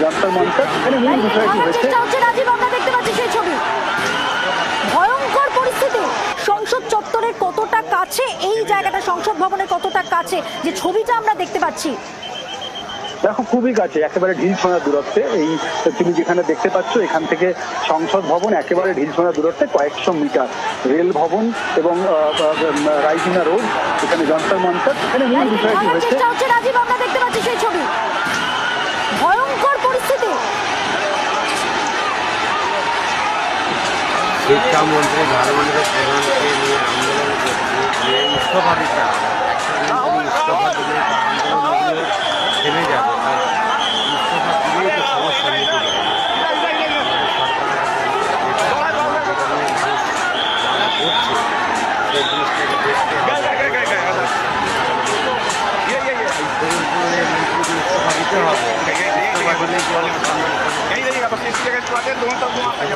যন্তর মন্তর এখানে মূল বিষয়টি হয়েছে। রাজীব, আমরা দেখতে পাচ্ছি সেই ছবি, ভয়ঙ্কর পরিস্থিতি। সংসদ চত্বরের কতটা কাছে এই জায়গাটা, সংসদ ভবনের কতটা কাছে যে ছবিটা আমরা দেখতে পাচ্ছি? দেখো খুবই কাছে, একেবারে ঢিল ছোঁড়া দূরত্বে। এই তুমি যেখানে দেখতে পাচ্ছ এখান থেকে সংসদ ভবন একেবারে ঢিল ছোঁড়া দূরত্বে, কয়েকশো মিটার। রেল ভবন এবং রাইজিনা রোড, এখানে যন্তর মন্তর এখানে মূল বিষয়টি হয়েছে। রাজীব, আমরা দেখতে পাচ্ছি সেই ছবি, ভয়ঙ্কর পরিস্থিতি। শিক্ষামন্ত্রী ধর্মেন্দ্র প্রধানকে নিয়ে আন্দোলন করছে যে ইস্তফা দিতে হবে, ইস্তফা দিলে আন্দোলনগুলো থেমে যাবে। ইস্তফা দিলেই তো সমস্যা মিটে যাবে। করছে সেই জিনিসটাকে দেখতে হবে। মন্ত্রীকে ইস্তফা দিতে হবে, ইস্তফা দিলেই